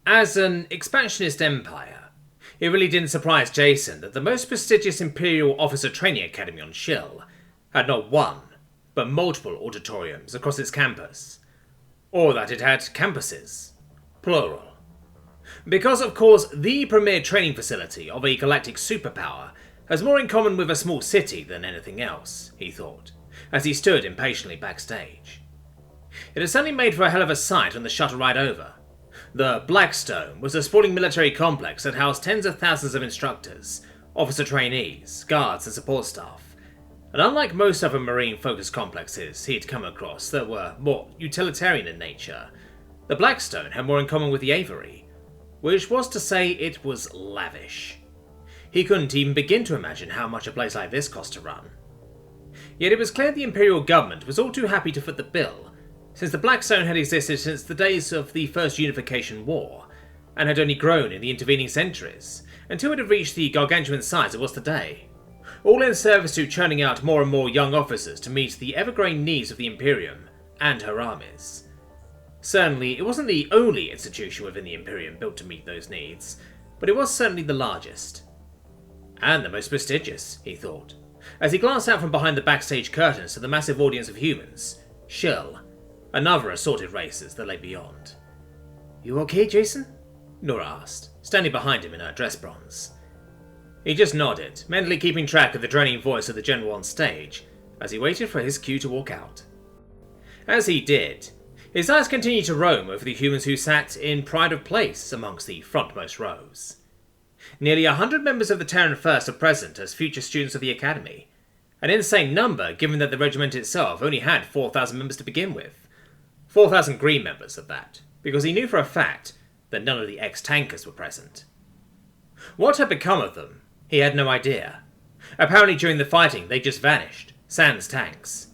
As an expansionist empire, it really didn't surprise Jason that the most prestigious Imperial Officer Training Academy on Shill had not one, but multiple auditoriums across its campus, or that it had campuses, plural. Because, of course, the premier training facility of a galactic superpower has more in common with a small city than anything else, he thought, as he stood impatiently backstage. It had certainly made for a hell of a sight on the shuttle ride over. The Blackstone was a sprawling military complex that housed tens of thousands of instructors, officer trainees, guards and support staff. And unlike most other marine-focused complexes he'd come across that were more utilitarian in nature, the Blackstone had more in common with the Aviary, which was to say it was lavish. He couldn't even begin to imagine how much a place like this cost to run. Yet it was clear the Imperial government was all too happy to foot the bill, since the Blackstone had existed since the days of the First Unification War, and had only grown in the intervening centuries, until it had reached the gargantuan size it was today, all in service to churning out more and more young officers to meet the ever-growing needs of the Imperium and her armies. Certainly, it wasn't the only institution within the Imperium built to meet those needs, but it was certainly the largest. And the most prestigious, he thought, as he glanced out from behind the backstage curtains to the massive audience of humans, Shill, and other assorted races that lay beyond. "You okay, Jason?" Nora asked, standing behind him in her dress bronze. He just nodded, mentally keeping track of the draining voice of the general on stage, as he waited for his cue to walk out. As he did, his eyes continued to roam over the humans who sat in pride of place amongst the frontmost rows. Nearly 100 members of the Terran First are present as future students of the Academy, an insane number given that the regiment itself only had 4,000 members to begin with. 4,000 green members of that, because he knew for a fact that none of the ex-tankers were present. What had become of them, he had no idea. Apparently during the fighting they just vanished, sans tanks.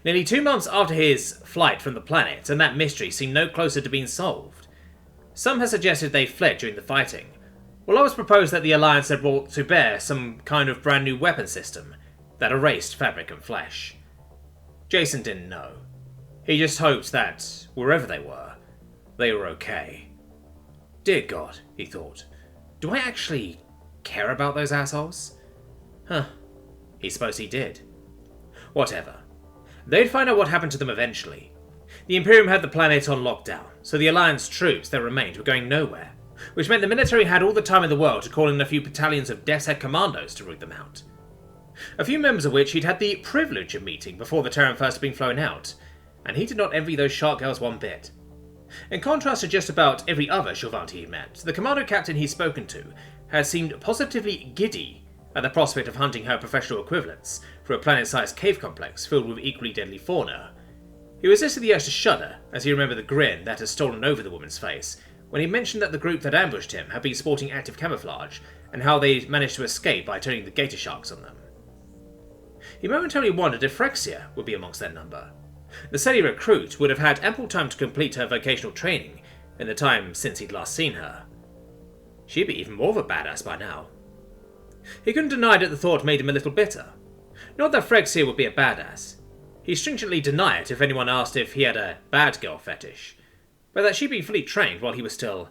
Nearly 2 months after his flight from the planet, and that mystery seemed no closer to being solved. Some had suggested they fled during the fighting, while others proposed that the Alliance had brought to bear some kind of brand new weapon system that erased fabric and flesh. Jason didn't know. He just hoped that, wherever they were okay. Dear God, he thought, do I actually care about those assholes? He supposed he did. Whatever. They'd find out what happened to them eventually. The Imperium had the planet on lockdown, so the Alliance troops that remained were going nowhere, which meant the military had all the time in the world to call in a few battalions of Death's Head commandos to root them out. A few members of which he'd had the privilege of meeting before the Terran First had been flown out, and he did not envy those shark girls one bit. In contrast to just about every other Shilvanti he met, the commando captain he'd spoken to had seemed positively giddy at the prospect of hunting her professional equivalents for a planet-sized cave complex filled with equally deadly fauna. He resisted the urge to shudder as he remembered the grin that had stolen over the woman's face when he mentioned that the group that ambushed him had been sporting active camouflage and how they'd managed to escape by turning the gator sharks on them. He momentarily wondered if Phyrexia would be amongst that number. The steady recruit would have had ample time to complete her vocational training in the time since he'd last seen her. She'd be even more of a badass by now. He couldn't deny that the thought made him a little bitter. Not that Phyrexia would be a badass. He'd stringently deny it if anyone asked if he had a bad girl fetish, but that she'd been fully trained while he was still,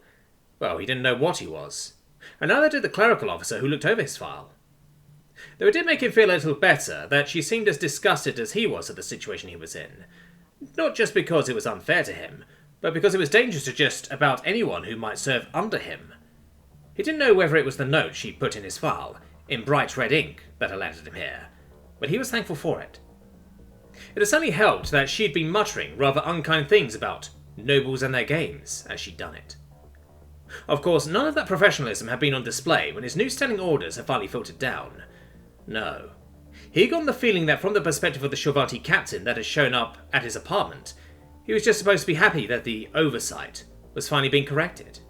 well, he didn't know what he was, and neither did the clerical officer who looked over his file. Though it did make him feel a little better that she seemed as disgusted as he was at the situation he was in, not just because it was unfair to him, but because it was dangerous to just about anyone who might serve under him. He didn't know whether it was the note she put in his file, in bright red ink, that had landed him here, but he was thankful for it. It had certainly helped that she'd been muttering rather unkind things about nobles and their games as she'd done it. Of course, none of that professionalism had been on display when his new standing orders had finally filtered down. No. He got the feeling that from the perspective of the Shilvanti captain that had shown up at his apartment, he was just supposed to be happy that the oversight was finally being corrected.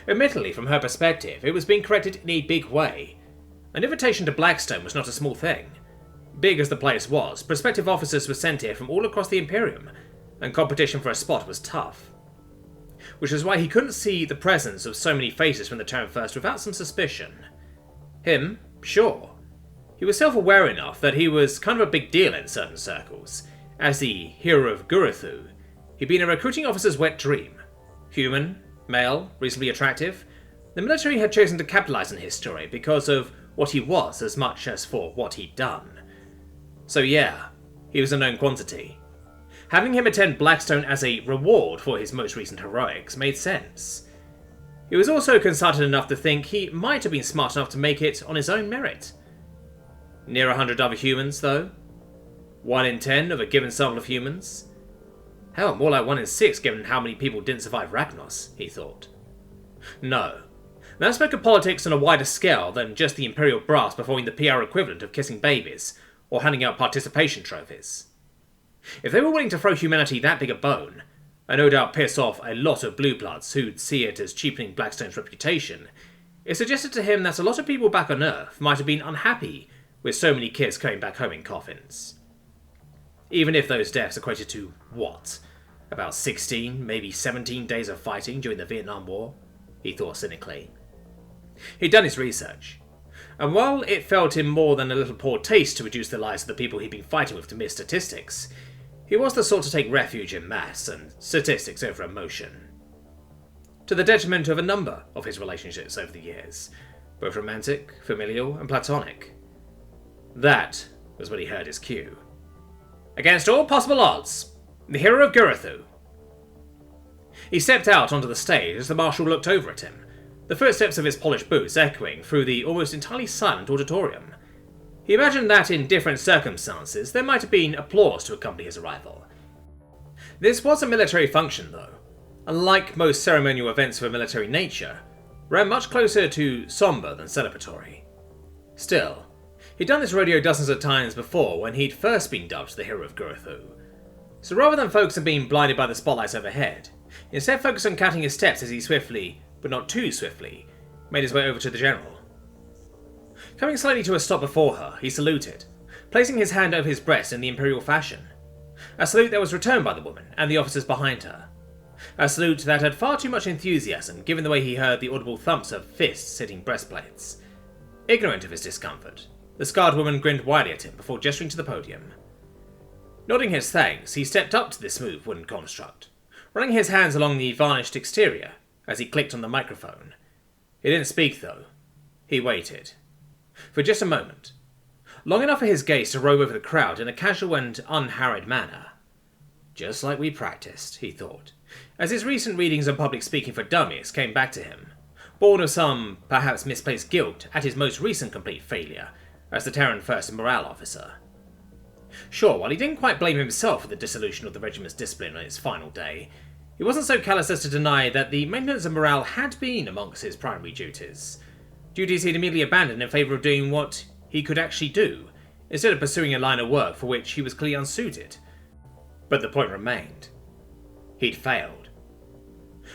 Admittedly, from her perspective, it was being corrected in a big way. An invitation to Blackstone was not a small thing. Big as the place was, prospective officers were sent here from all across the Imperium, and competition for a spot was tough. Which is why he couldn't see the presence of so many faces from the Terran First without some suspicion. Him, sure. He was self-aware enough that he was kind of a big deal in certain circles. As the hero of Gurathu, he'd been a recruiting officer's wet dream. Human, Male, reasonably attractive, the military had chosen to capitalize on his story because of what he was as much as for what he'd done. So yeah, he was a known quantity. Having him attend Blackstone as a reward for his most recent heroics made sense. He was also consulted enough to think he might have been smart enough to make it on his own merit. Near 100 other humans, though? 1 in 10 of a given sample of humans? Hell, more like 1 in 6 given how many people didn't survive Ragnos, he thought. No. That spoke of politics on a wider scale than just the Imperial brass performing the PR equivalent of kissing babies, or handing out participation trophies. If they were willing to throw humanity that big a bone, and no doubt piss off a lot of blue bloods who'd see it as cheapening Blackstone's reputation, it suggested to him that a lot of people back on Earth might have been unhappy with so many kids coming back home in coffins. Even if those deaths equated to, what, about 16, maybe 17 days of fighting during the Vietnam War, he thought cynically. He'd done his research, and while it felt him more than a little poor taste to reduce the lives of the people he'd been fighting with to mere statistics, he was the sort to take refuge in maths and statistics over emotion. To the detriment of a number of his relationships over the years, both romantic, familial, and platonic. That was when he heard his cue. Against all possible odds, the hero of Guruthu. He stepped out onto the stage as the Marshal looked over at him, the footsteps of his polished boots echoing through the almost entirely silent auditorium. He imagined that in different circumstances there might have been applause to accompany his arrival. This was a military function, though, and like most ceremonial events of a military nature, ran much closer to somber than celebratory. Still, he'd done this rodeo dozens of times before when he'd first been dubbed the hero of Guruthu. So rather than focus on being blinded by the spotlights overhead, he instead focused on counting his steps as he swiftly, but not too swiftly, made his way over to the General. Coming slowly to a stop before her, he saluted, placing his hand over his breast in the Imperial fashion. A salute that was returned by the woman and the officers behind her. A salute that had far too much enthusiasm given the way he heard the audible thumps of fists hitting breastplates. Ignorant of his discomfort, the scarred woman grinned widely at him before gesturing to the podium. Nodding his thanks, he stepped up to the smooth wooden construct, running his hands along the varnished exterior as he clicked on the microphone. He didn't speak, though. He waited. For just a moment. Long enough for his gaze to rove over the crowd in a casual and unharried manner. Just like we practiced, he thought, as his recent readings on public speaking for dummies came back to him, born of some, perhaps misplaced guilt at his most recent complete failure as the Terran First Morale Officer. Sure, while he didn't quite blame himself for the dissolution of the regiment's discipline on its final day, he wasn't so callous as to deny that the maintenance of morale had been amongst his primary duties. Duties he'd immediately abandoned in favour of doing what he could actually do, instead of pursuing a line of work for which he was clearly unsuited. But the point remained. He'd failed.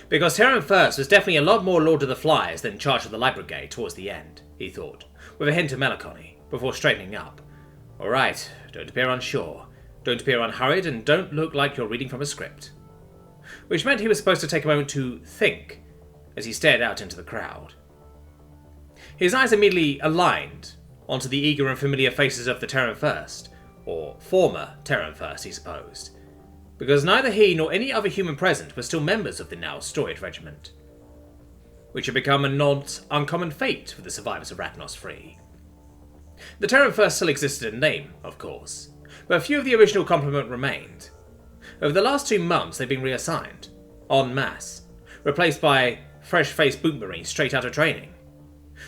Because Terran First was definitely a lot more Lord of the Flies than in charge of the Light Brigade towards the end, he thought, with a hint of melancholy, before straightening up. Alright, don't appear unsure, don't appear unhurried, and don't look like you're reading from a script. Which meant he was supposed to take a moment to think, as he stared out into the crowd. His eyes immediately aligned onto the eager and familiar faces of the Terran First, or former Terran First, he supposed, because neither he nor any other human present were still members of the now storied regiment, which had become a not uncommon fate for the survivors of Ragnos 3. The Terran First still existed in name, of course, but a few of the original complement remained. Over the last 2 months they've been reassigned, en masse, replaced by fresh-faced boot marines straight out of training.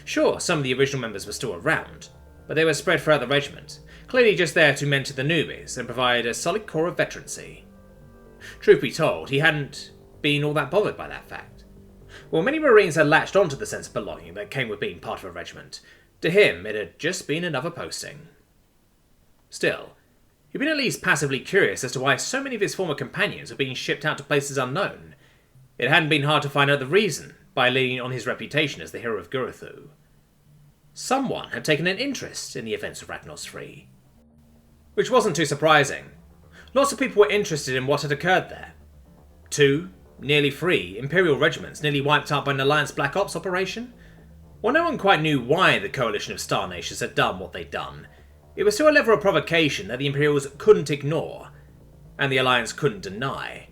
Sure, some of the original members were still around, but they were spread throughout the regiment, clearly just there to mentor the newbies and provide a solid core of veterancy. Truth be told, he hadn't been all that bothered by that fact. While many Marines had latched onto the sense of belonging that came with being part of a regiment, to him it had just been another posting. Still, he'd been at least passively curious as to why so many of his former companions were being shipped out to places unknown. It hadn't been hard to find out the reason by leaning on his reputation as the hero of Guruthu. Someone had taken an interest in the events of Ragnos 3. Which wasn't too surprising. Lots of people were interested in what had occurred there. 2, nearly 3, Imperial regiments nearly wiped out by an Alliance Black Ops operation. While no one quite knew why the coalition of Star Nations had done what they'd done, it was still a level of provocation that the Imperials couldn't ignore, and the Alliance couldn't deny,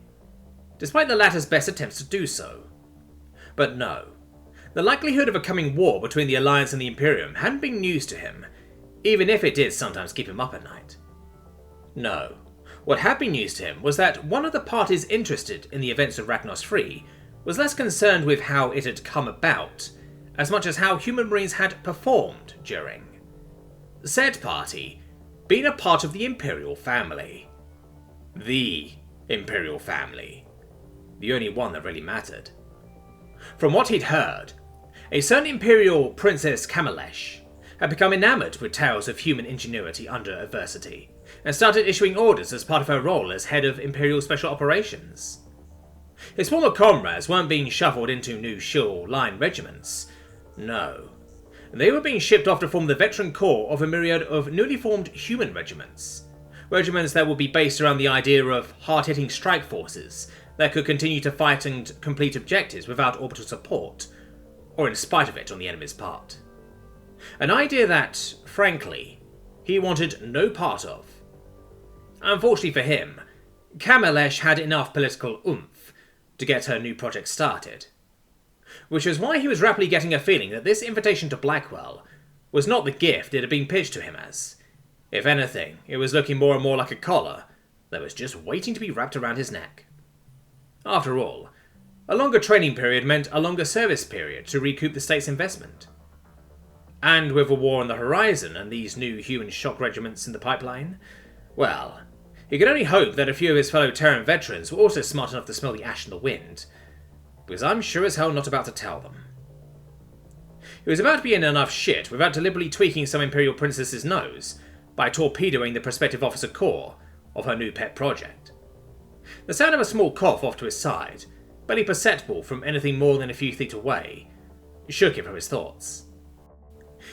despite the latter's best attempts to do so. But no. The likelihood of a coming war between the Alliance and the Imperium hadn't been news to him, even if it did sometimes keep him up at night. No. What had been news to him was that one of the parties interested in the events of Ragnos 3 was less concerned with how it had come about, as much as how human marines had performed during. Said party being a part of the Imperial family. The Imperial family. The only one that really mattered. From what he'd heard, a certain Imperial Princess Kamalesh had become enamoured with tales of human ingenuity under adversity, and started issuing orders as part of her role as head of Imperial Special Operations. His former comrades weren't being shuffled into new Shill line regiments. No. They were being shipped off to form the veteran core of a myriad of newly formed human regiments. Regiments that would be based around the idea of hard-hitting strike forces that could continue to fight and complete objectives without orbital support, or in spite of it on the enemy's part. An idea that, frankly, he wanted no part of. Unfortunately for him, Kamalesh had enough political oomph to get her new project started. Which was why he was rapidly getting a feeling that this invitation to Blackwell was not the gift it had been pitched to him as. If anything, it was looking more and more like a collar that was just waiting to be wrapped around his neck. After all, a longer training period meant a longer service period to recoup the state's investment. And with a war on the horizon and these new human shock regiments in the pipeline, well, he could only hope that a few of his fellow Terran veterans were also smart enough to smell the ash in the wind, because I'm sure as hell not about to tell them. He was about to be in enough shit without deliberately tweaking some Imperial Princess's nose by torpedoing the prospective officer corps of her new pet project. The sound of a small cough off to his side, barely perceptible from anything more than a few feet away, shook him from his thoughts.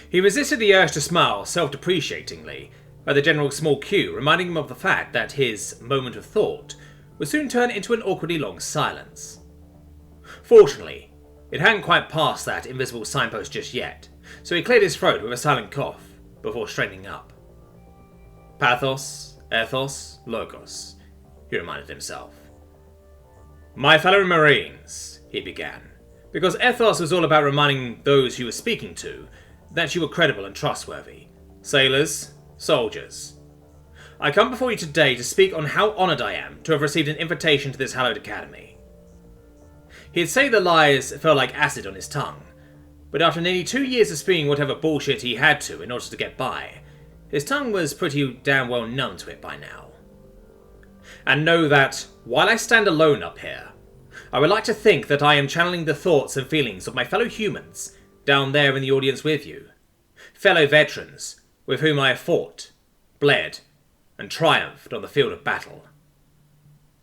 He resisted the urge to smile self-depreciatingly at the general's small cue, reminding him of the fact that his moment of thought would soon turn into an awkwardly long silence. Fortunately, it hadn't quite passed that invisible signpost just yet, so he cleared his throat with a silent cough before straightening up. Pathos, ethos, logos, he reminded himself. My fellow Marines, he began, because ethos was all about reminding those you were speaking to that you were credible and trustworthy. Sailors, soldiers. I come before you today to speak on how honoured I am to have received an invitation to this hallowed academy. He'd say the lies felt like acid on his tongue, but after nearly 2 years of spewing whatever bullshit he had to in order to get by, his tongue was pretty damn well numb to it by now. And know that, while I stand alone up here, I would like to think that I am channeling the thoughts and feelings of my fellow humans down there in the audience with you, fellow veterans with whom I have fought, bled, and triumphed on the field of battle.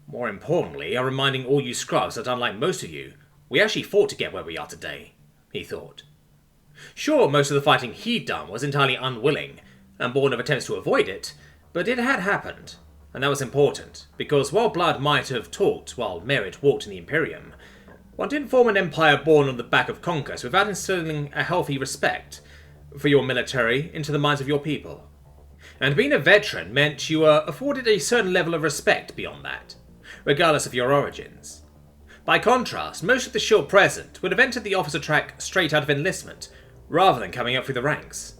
More importantly, I'm reminding all you scrubs that unlike most of you, we actually fought to get where we are today, he thought. Sure, most of the fighting he'd done was entirely unwilling and born of attempts to avoid it, but it had happened, and that was important, because while blood might have talked while merit walked in the Imperium, one didn't form an empire born on the back of conquest without instilling a healthy respect for your military into the minds of your people. And being a veteran meant you were afforded a certain level of respect beyond that, regardless of your origins. By contrast, most of the Shield present would have entered the officer track straight out of enlistment, rather than coming up through the ranks.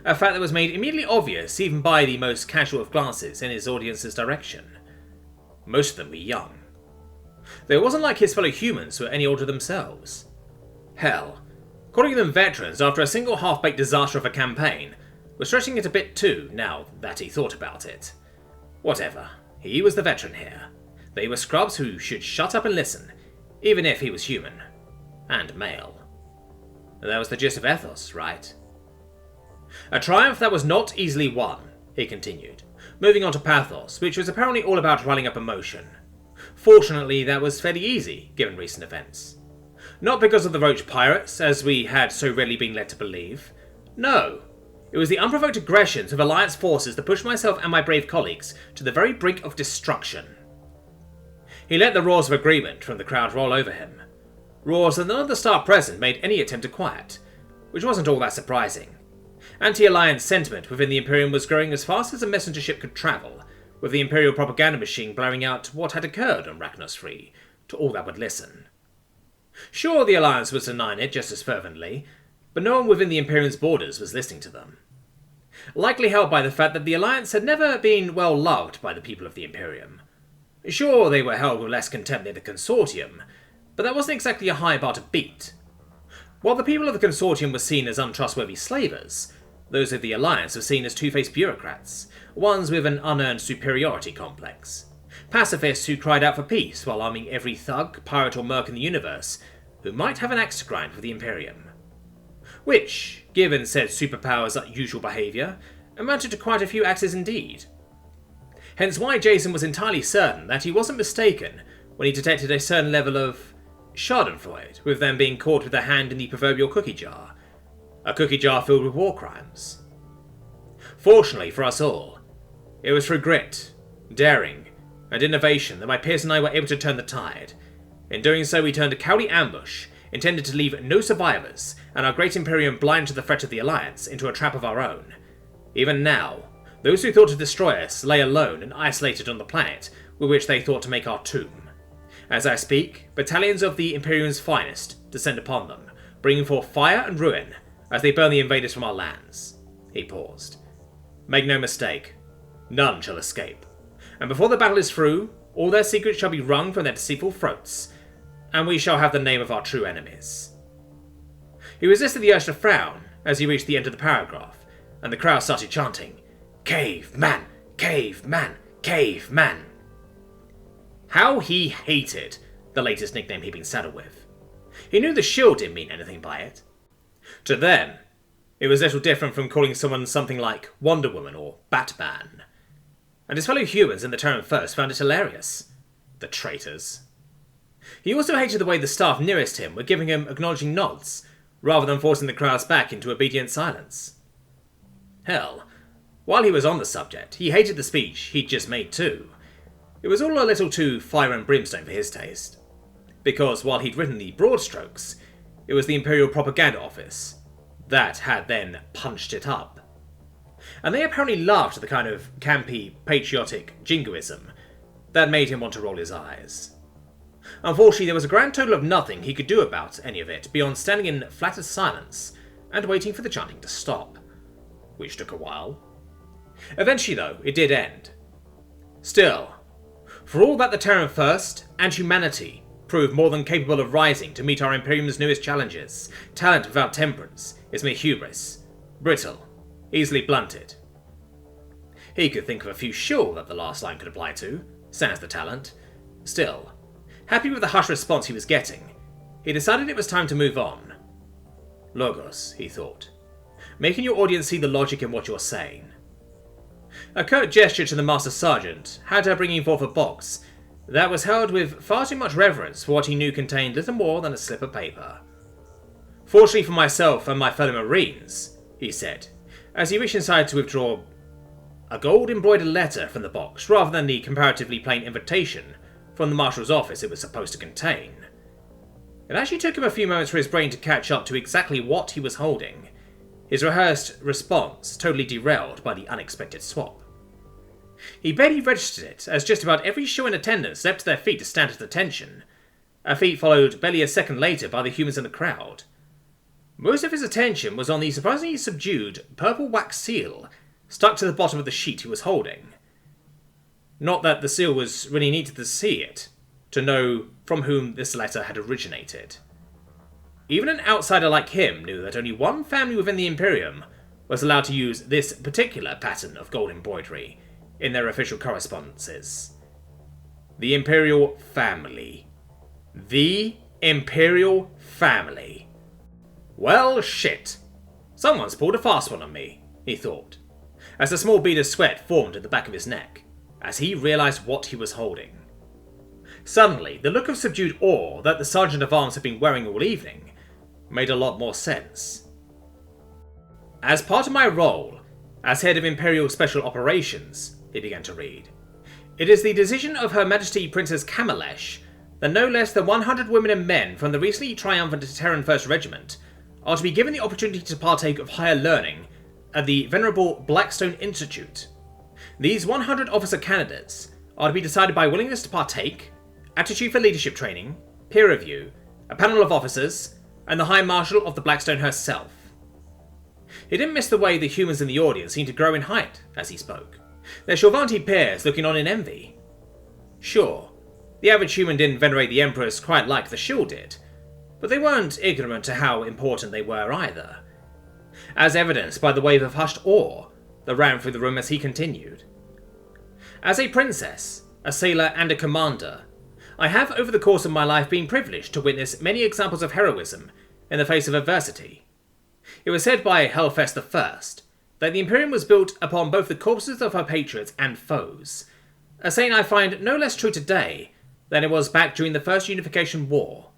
A fact that was made immediately obvious even by the most casual of glances in his audience's direction. Most of them were young. Though it wasn't like his fellow humans were any older themselves. Hell, calling them veterans after a single half-baked disaster of a campaign was stretching it a bit too, now that he thought about it. Whatever, he was the veteran here. They were scrubs who should shut up and listen, even if he was human. And male. That was the gist of ethos, right? A triumph that was not easily won, he continued, moving on to pathos, which was apparently all about running up emotion. Fortunately, that was fairly easy, given recent events. Not because of the roach pirates, as we had so rarely been led to believe. No, it was the unprovoked aggressions of Alliance forces that pushed myself and my brave colleagues to the very brink of destruction. He let the roars of agreement from the crowd roll over him. Roars that none of the staff present made any attempt to quiet, which wasn't all that surprising. Anti-Alliance sentiment within the Imperium was growing as fast as a messenger ship could travel, with the Imperial propaganda machine blaring out what had occurred on Ragnos 3 to all that would listen. Sure, the Alliance was denying it just as fervently, but no one within the Imperium's borders was listening to them. Likely helped by the fact that the Alliance had never been well loved by the people of the Imperium. Sure, they were held with less contempt than the Consortium, but that wasn't exactly a high bar to beat. While the people of the Consortium were seen as untrustworthy slavers, those of the Alliance were seen as two-faced bureaucrats, ones with an unearned superiority complex. Pacifists who cried out for peace while arming every thug, pirate or merc in the universe who might have an axe to grind for the Imperium. Which, given said superpower's usual behaviour, amounted to quite a few axes indeed. Hence why Jason was entirely certain that he wasn't mistaken when he detected a certain level of schadenfreude with them being caught with their hand in the proverbial cookie jar. A cookie jar filled with war crimes. Fortunately for us all, it was through grit, daring, and innovation that my peers and I were able to turn the tide. In doing so, we turned a cowardly ambush intended to leave no survivors, and our great Imperium blind to the threat of the Alliance, into a trap of our own. Even now, those who thought to destroy us lay alone and isolated on the planet with which they thought to make our tomb. As I speak, battalions of the Imperium's finest descend upon them, bringing forth fire and ruin as they burn the invaders from our lands. He paused. Make no mistake, none shall escape. And before the battle is through, all their secrets shall be wrung from their deceitful throats, and we shall have the name of our true enemies. He resisted the urge to frown as he reached the end of the paragraph, and the crowd started chanting, "Cave man! Cave man! Cave man!" How he hated the latest nickname he'd been saddled with. He knew the shield didn't mean anything by it. To them, it was little different from calling someone something like Wonder Woman or Batman. And his fellow humans in the Terran First found it hilarious. The traitors. He also hated the way the staff nearest him were giving him acknowledging nods, rather than forcing the crowds back into obedient silence. Hell, while he was on the subject, he hated the speech he'd just made too. It was all a little too fire and brimstone for his taste. Because while he'd written the broad strokes, it was the Imperial Propaganda Office that had then punched it up. And they apparently laughed at the kind of campy, patriotic jingoism that made him want to roll his eyes. Unfortunately, there was a grand total of nothing he could do about any of it beyond standing in flattered silence and waiting for the chanting to stop, which took a while. Eventually, though, it did end. Still, for all that the Terran First and humanity proved more than capable of rising to meet our Imperium's newest challenges, talent without temperance is mere hubris, brittle, easily blunted. He could think of a few sure that the last line could apply to, sans the talent. Still, happy with the hushed response he was getting, he decided it was time to move on. Logos, he thought. Making your audience see the logic in what you're saying. A curt gesture to the Master Sergeant had her bringing forth a box that was held with far too much reverence for what he knew contained little more than a slip of paper. Fortunately for myself and my fellow Marines, he said, as he reached inside to withdraw a gold-embroidered letter from the box rather than the comparatively plain invitation from the Marshal's office it was supposed to contain. It actually took him a few moments for his brain to catch up to exactly what he was holding, his rehearsed response totally derailed by the unexpected swap. He barely registered it, as just about every show in attendance leapt to their feet to stand at attention, a feat followed barely a second later by the humans in the crowd. Most of his attention was on the surprisingly subdued purple wax seal stuck to the bottom of the sheet he was holding. Not that the seal was really needed to see it, to know from whom this letter had originated. Even an outsider like him knew that only one family within the Imperium was allowed to use this particular pattern of gold embroidery in their official correspondences. The Imperial family. The Imperial family. Well, shit. Someone's pulled a fast one on me, he thought, as a small bead of sweat formed at the back of his neck, as he realised what he was holding. Suddenly, the look of subdued awe that the Sergeant of Arms had been wearing all evening made a lot more sense. As part of my role as head of Imperial Special Operations, he began to read, it is the decision of Her Majesty Princess Kamalesh that no less than 100 women and men from the recently triumphant Terran First Regiment are to be given the opportunity to partake of higher learning at the Venerable Blackstone Institute. These 100 officer candidates are to be decided by willingness to partake, aptitude for leadership training, peer review, a panel of officers, and the High Marshal of the Blackstone herself. He didn't miss the way the humans in the audience seemed to grow in height as he spoke, their Shorvanti peers looking on in envy. Sure, the average human didn't venerate the Emperors quite like the Shield did, but they weren't ignorant to how important they were either, as evidenced by the wave of hushed awe that ran through the room as he continued. As a princess, a sailor, and a commander, I have over the course of my life been privileged to witness many examples of heroism in the face of adversity. It was said by Hellfest I that the Imperium was built upon both the corpses of her patriots and foes, a saying I find no less true today than it was back during the First Unification War.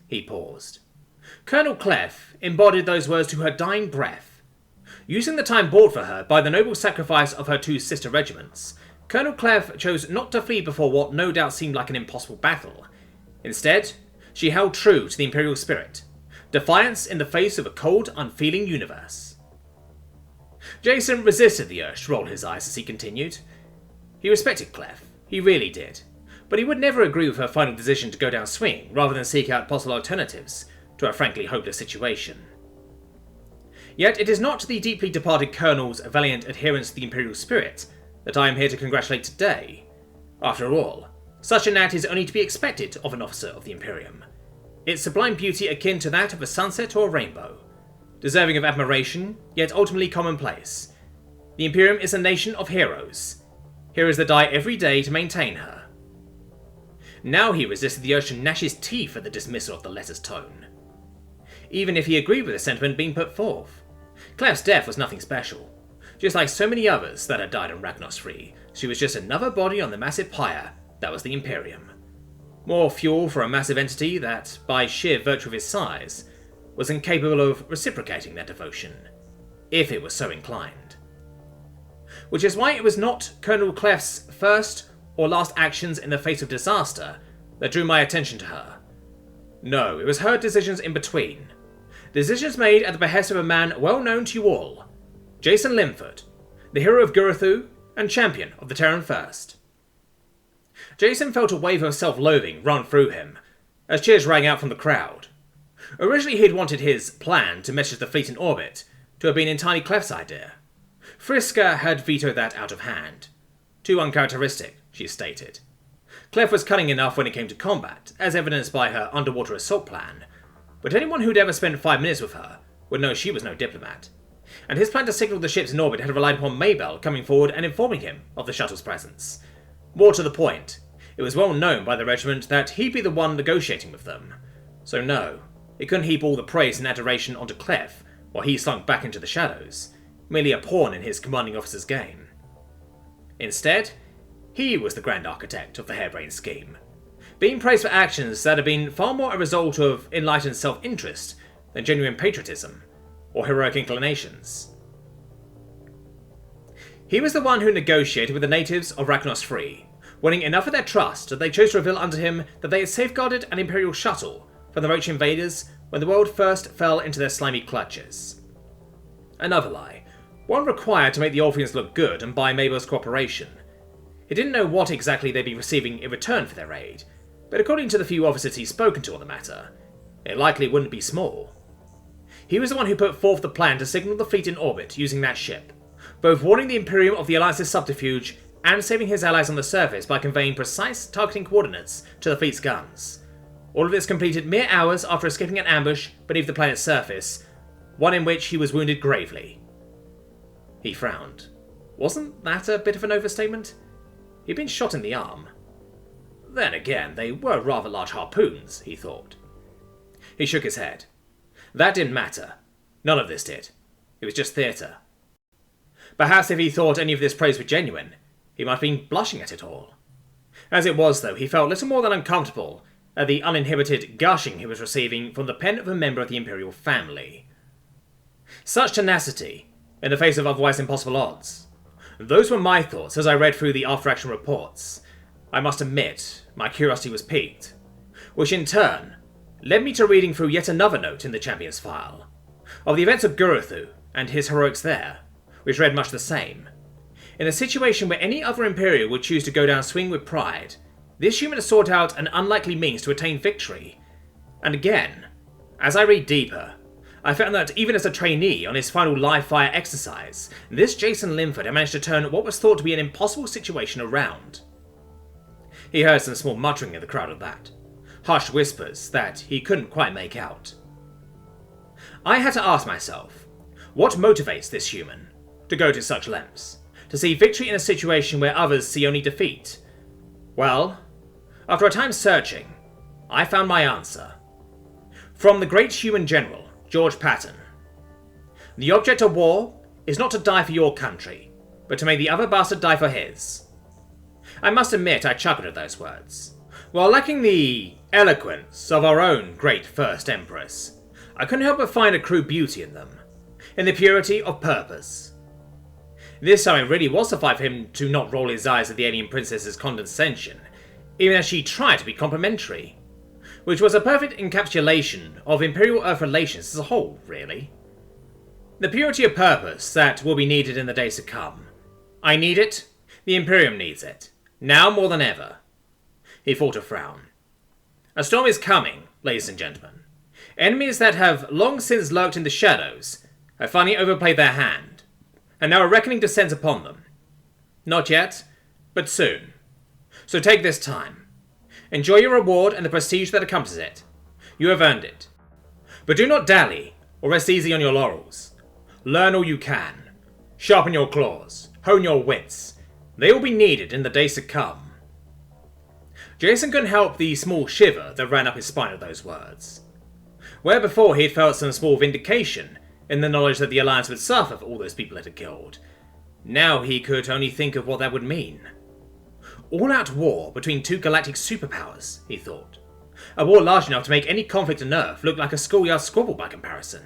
He paused. Colonel Clef embodied those words to her dying breath. Using the time bought for her by the noble sacrifice of her two sister regiments, Colonel Clef chose not to flee before what no doubt seemed like an impossible battle. Instead, she held true to the Imperial spirit, defiance in the face of a cold, unfeeling universe. Jason resisted the urge to roll his eyes as he continued. He respected Clef, he really did, but he would never agree with her final decision to go down swinging rather than seek out possible alternatives to a frankly hopeless situation. Yet it is not the deeply departed Colonel's valiant adherence to the Imperial spirit that I am here to congratulate today. After all, such an act is only to be expected of an officer of the Imperium, its sublime beauty akin to that of a sunset or a rainbow, deserving of admiration, yet ultimately commonplace. The Imperium is a nation of heroes, heroes that die every day to maintain her. Now he resisted the urge to gnash his teeth at the dismissal of the letter's tone, even if he agreed with the sentiment being put forth. Clef's death was nothing special. Just like so many others that had died on Ragnos 3, she was just another body on the massive pyre that was the Imperium. More fuel for a massive entity that, by sheer virtue of its size, was incapable of reciprocating that devotion, if it was so inclined. Which is why it was not Colonel Clef's first or last actions in the face of disaster that drew my attention to her. No, it was her decisions in between. Decisions made at the behest of a man well known to you all, Jason Linford, the hero of Gurathu and champion of the Terran First. Jason felt a wave of self-loathing run through him as cheers rang out from the crowd. Originally he'd wanted his plan to message the fleet in orbit to have been entirely Clef's idea. Friska had vetoed that out of hand. Too uncharacteristic, she stated. Clef was cunning enough when it came to combat, as evidenced by her underwater assault plan, but anyone who'd ever spent 5 minutes with her would know she was no diplomat. And his plan to signal the ships in orbit had relied upon Maybell coming forward and informing him of the shuttle's presence. More to the point, it was well known by the regiment that he'd be the one negotiating with them. So no, it couldn't heap all the praise and adoration onto Clef while he slunk back into the shadows, merely a pawn in his commanding officer's game. Instead, he was the grand architect of the harebrained scheme, being praised for actions that had been far more a result of enlightened self-interest than genuine patriotism or heroic inclinations. He was the one who negotiated with the natives of Ragnos 3, winning enough of their trust that they chose to reveal unto him that they had safeguarded an Imperial shuttle from the roach invaders when the world first fell into their slimy clutches. Another lie, one required to make the Orpheans look good and buy Maybell's cooperation. He didn't know what exactly they'd be receiving in return for their aid, but according to the few officers he'd spoken to on the matter, it likely wouldn't be small. He was the one who put forth the plan to signal the fleet in orbit using that ship, both warning the Imperium of the Alliance's subterfuge and saving his allies on the surface by conveying precise targeting coordinates to the fleet's guns. All of this completed mere hours after escaping an ambush beneath the planet's surface, one in which he was wounded gravely. He frowned. Wasn't that a bit of an overstatement? He'd been shot in the arm. Then again, they were rather large harpoons, he thought. He shook his head. That didn't matter. None of this did. It was just theatre. Perhaps if he thought any of this praise were genuine, he might have been blushing at it all. As it was, though, he felt little more than uncomfortable at the uninhibited gushing he was receiving from the pen of a member of the Imperial family. Such tenacity, in the face of otherwise impossible odds. Those were my thoughts as I read through the after-action reports. I must admit, my curiosity was piqued, which in turn led me to reading through yet another note in the Champion's file, of the events of Gurathu and his heroics there, which read much the same. In a situation where any other Imperial would choose to go down swinging with pride, this human had sought out an unlikely means to attain victory. And again, as I read deeper, I found that even as a trainee on his final live fire exercise, this Jason Linford had managed to turn what was thought to be an impossible situation around. He heard some small muttering in the crowd at that, hushed whispers that he couldn't quite make out. I had to ask myself, what motivates this human to go to such lengths, to see victory in a situation where others see only defeat? Well, after a time searching, I found my answer. From the great human general, George Patton. The object of war is not to die for your country, but to make the other bastard die for his. I must admit I chuckled at those words. While lacking the eloquence of our own great first empress, I couldn't help but find a crude beauty in them, in the purity of purpose. This time it really was suffice for him to not roll his eyes at the alien princess's condescension, even as she tried to be complimentary, which was a perfect encapsulation of Imperial Earth relations as a whole, really. The purity of purpose that will be needed in the days to come. I need it, the Imperium needs it, now more than ever. He fought a frown. A storm is coming, ladies and gentlemen. Enemies that have long since lurked in the shadows have finally overplayed their hand, and now a reckoning descends upon them. Not yet, but soon. So take this time. Enjoy your reward and the prestige that accompanies it. You have earned it. But do not dally or rest easy on your laurels. Learn all you can. Sharpen your claws. Hone your wits. They will be needed in the days to come. Jason couldn't help the small shiver that ran up his spine at those words. Where before he had felt some small vindication in the knowledge that the Alliance would suffer for all those people it had killed, now he could only think of what that would mean. All-out war between two galactic superpowers, he thought. A war large enough to make any conflict on Earth look like a schoolyard squabble by comparison.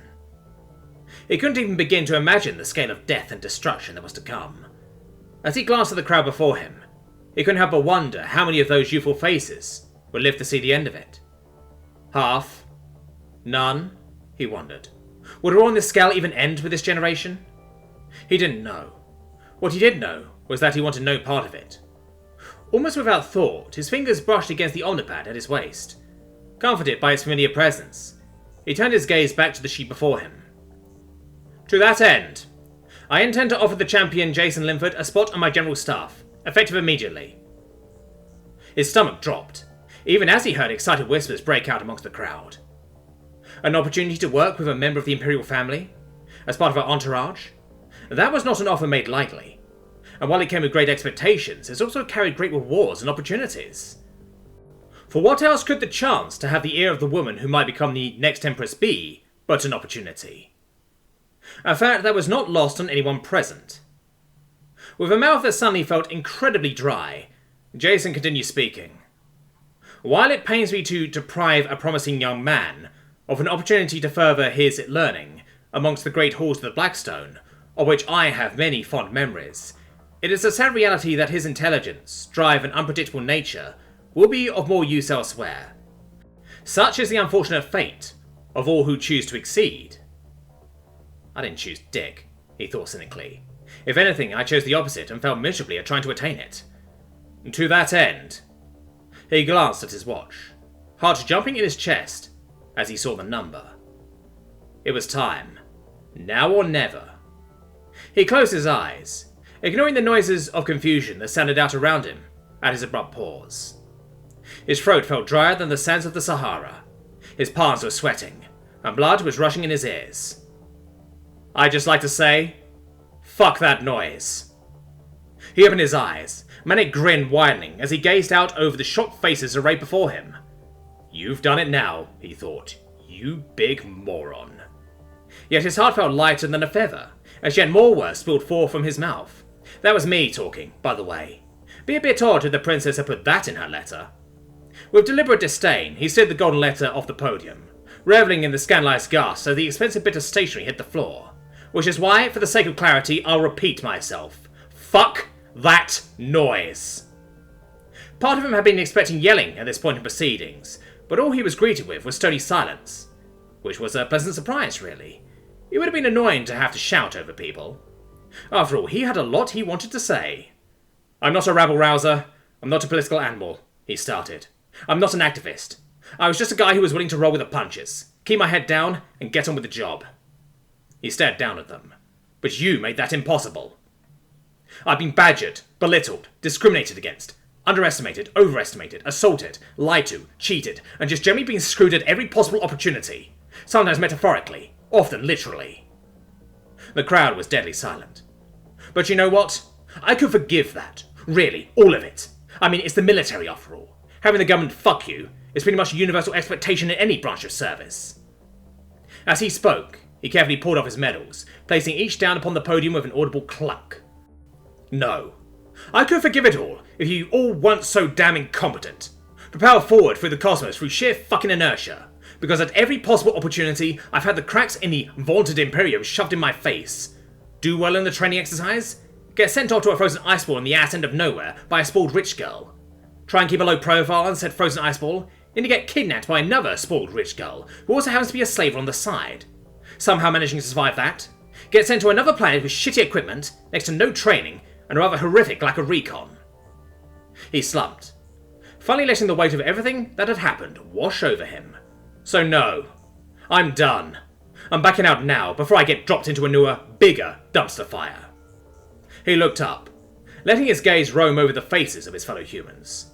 He couldn't even begin to imagine the scale of death and destruction that was to come. As he glanced at the crowd before him, he couldn't help but wonder how many of those youthful faces would live to see the end of it. Half? None? He wondered. Would war on this scale even end with this generation? He didn't know. What he did know was that he wanted no part of it. Almost without thought, his fingers brushed against the omnipad at his waist. Comforted by its familiar presence, he turned his gaze back to the sheet before him. To that end, I intend to offer the champion Jason Linford a spot on my general staff, effective immediately. His stomach dropped, even as he heard excited whispers break out amongst the crowd. An opportunity to work with a member of the Imperial family, as part of our entourage? That was not an offer made lightly. And while it came with great expectations, it also carried great rewards and opportunities. For what else could the chance to have the ear of the woman who might become the next Empress be but an opportunity? A fact that was not lost on anyone present. With a mouth that suddenly felt incredibly dry, Jason continued speaking. While it pains me to deprive a promising young man of an opportunity to further his learning amongst the great halls of the Blackstone, of which I have many fond memories, it is a sad reality that his intelligence, drive, and unpredictable nature will be of more use elsewhere. Such is the unfortunate fate of all who choose to exceed. I didn't choose Dick, he thought cynically. If anything, I chose the opposite and failed miserably at trying to attain it. To that end, he glanced at his watch, heart jumping in his chest as he saw the number. It was time. Now or never. He closed his eyes, ignoring the noises of confusion that sounded out around him at his abrupt pause. His throat felt drier than the sands of the Sahara. His palms were sweating, and blood was rushing in his ears. I'd just like to say, fuck that noise. He opened his eyes, manic grin widening as he gazed out over the shocked faces arrayed before him. You've done it now, he thought. You big moron. Yet his heart felt lighter than a feather, as yet more words spilled forth from his mouth. That was me talking, by the way. Be a bit odd if the princess had put that in her letter. With deliberate disdain, he slid the golden letter off the podium, reveling in the scandalized gasp as the expensive bit of stationery hit the floor. Which is why, for the sake of clarity, I'll repeat myself. Fuck that noise. Part of him had been expecting yelling at this point in proceedings, but all he was greeted with was stony silence. Which was a pleasant surprise, really. It would have been annoying to have to shout over people. After all, he had a lot he wanted to say. I'm not a rabble-rouser. I'm not a political animal, he started. I'm not an activist. I was just a guy who was willing to roll with the punches, keep my head down, and get on with the job. He stared down at them. But you made that impossible. I've been badgered, belittled, discriminated against, underestimated, overestimated, assaulted, lied to, cheated, and just generally been screwed at every possible opportunity. Sometimes metaphorically, often literally. The crowd was deadly silent. But you know what? I could forgive that. Really, all of it. I mean, it's the military after all. Having the government fuck you is pretty much a universal expectation in any branch of service. As he spoke, he carefully pulled off his medals, placing each down upon the podium with an audible cluck. No. I could forgive it all if you all weren't so damn incompetent. Propel forward through the cosmos through sheer fucking inertia. Because at every possible opportunity, I've had the cracks in the vaunted Imperium shoved in my face. Do well in the training exercise? Get sent off to a frozen ice ball in the ass end of nowhere by a spoiled rich girl. Try and keep a low profile and said frozen ice ball, then you get kidnapped by another spoiled rich girl who also happens to be a slaver on the side. Somehow managing to survive that. Get sent to another planet with shitty equipment, next to no training, and a rather horrific lack of recon. He slumped, finally letting the weight of everything that had happened wash over him. So no, I'm done. I'm backing out now before I get dropped into a newer, bigger dumpster fire. He looked up, letting his gaze roam over the faces of his fellow humans.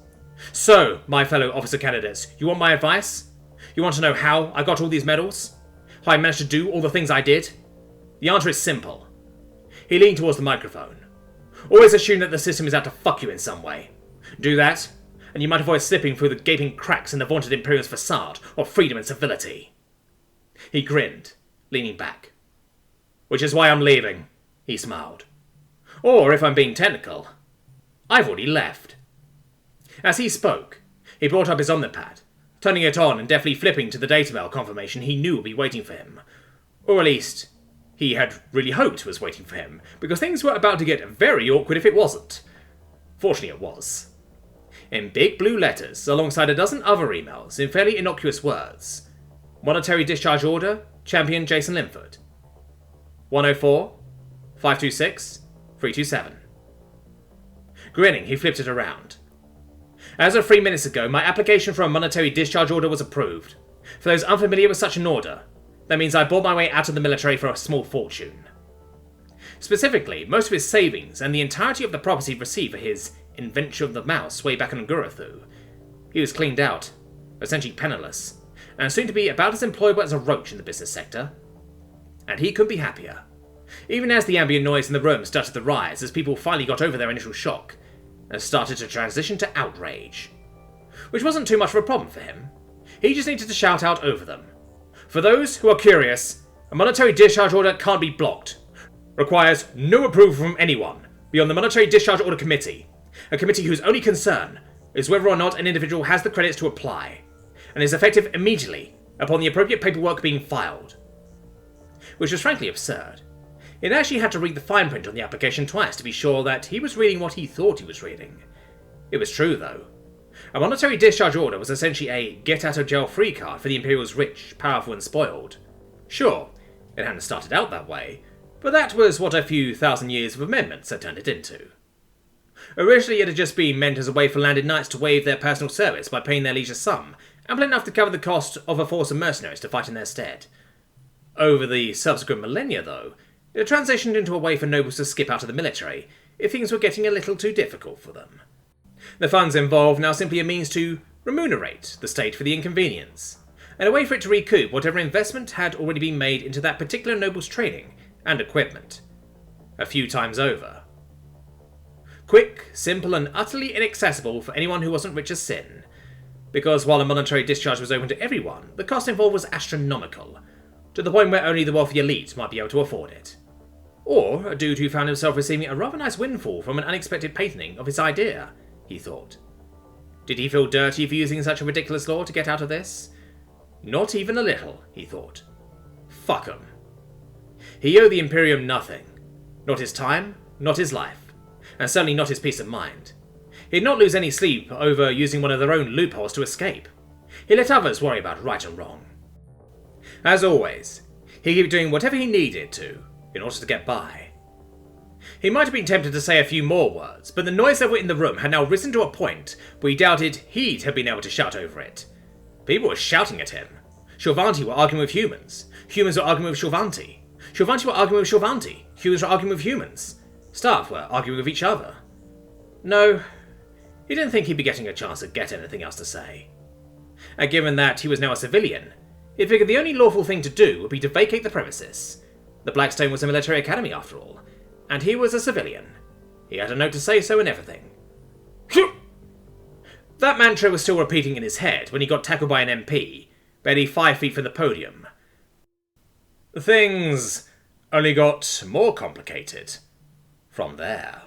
So, my fellow officer candidates, you want my advice? You want to know how I got all these medals? How I managed to do all the things I did? The answer is simple. He leaned towards the microphone. Always assume that the system is out to fuck you in some way. Do that, and you might avoid slipping through the gaping cracks in the vaunted Imperium's facade of freedom and civility. He grinned, leaning back. Which is why I'm leaving, he smiled. Or, if I'm being technical, I've already left. As he spoke, he brought up his Omnipad, turning it on and deftly flipping to the datamail confirmation he knew would be waiting for him. Or at least, he had really hoped was waiting for him, because things were about to get very awkward if it wasn't. Fortunately it was. In big blue letters, alongside a dozen other emails in fairly innocuous words. Monetary discharge order, Champion Jason Linford. 104, 526, 327. Grinning, he flipped it around. As of 3 minutes ago, my application for a monetary discharge order was approved. For those unfamiliar with such an order, that means I bought my way out of the military for a small fortune. Specifically, most of his savings and the entirety of the property received for his invention of the mouse way back in Gurathu. He was cleaned out, essentially penniless, and soon to be about as employable as a roach in the business sector. And he couldn't be happier. Even as the ambient noise in the room started to rise as people finally got over their initial shock, and started to transition to outrage. Which wasn't too much of a problem for him. He just needed to shout out over them. For those who are curious, a monetary discharge order can't be blocked. Requires no approval from anyone beyond the Monetary Discharge Order Committee, a committee whose only concern is whether or not an individual has the credits to apply, and is effective immediately upon the appropriate paperwork being filed. Which was frankly absurd. It actually had to read the fine print on the application twice to be sure that he was reading what he thought he was reading. It was true, though. A monetary discharge order was essentially a get-out-of-jail-free card for the Imperial's rich, powerful, and spoiled. Sure, it hadn't started out that way, but that was what a few thousand years of amendments had turned it into. Originally, it had just been meant as a way for landed knights to waive their personal service by paying their liege a sum, ample enough to cover the cost of a force of mercenaries to fight in their stead. Over the subsequent millennia, though, it transitioned into a way for nobles to skip out of the military if things were getting a little too difficult for them. The funds involved now simply a means to remunerate the state for the inconvenience, and a way for it to recoup whatever investment had already been made into that particular noble's training and equipment, a few times over. Quick, simple, and utterly inaccessible for anyone who wasn't rich as sin, because while a monetary discharge was open to everyone, the cost involved was astronomical, to the point where only the wealthy elite might be able to afford it. Or a dude who found himself receiving a rather nice windfall from an unexpected patenting of his idea, he thought. Did he feel dirty for using such a ridiculous law to get out of this? Not even a little, he thought. Fuck him. He owed the Imperium nothing. Not his time, not his life, and certainly not his peace of mind. He'd not lose any sleep over using one of their own loopholes to escape. He let others worry about right and wrong. As always, he kept doing whatever he needed to in order to get by. He might have been tempted to say a few more words, but the noise level in the room had now risen to a point where he doubted he'd have been able to shout over it. People were shouting at him. Shorvanti were arguing with humans. Humans were arguing with Shorvanti. Shorvanti were arguing with Shorvanti. Humans were arguing with humans. Staff were arguing with each other. No, he didn't think he'd be getting a chance to get anything else to say. And given that he was now a civilian, he figured the only lawful thing to do would be to vacate the premises. The Blackstone was a military academy after all, and he was a civilian. He had a note to say so and everything. That mantra was still repeating in his head when he got tackled by an MP, barely 5 feet from the podium. Things only got more complicated from there.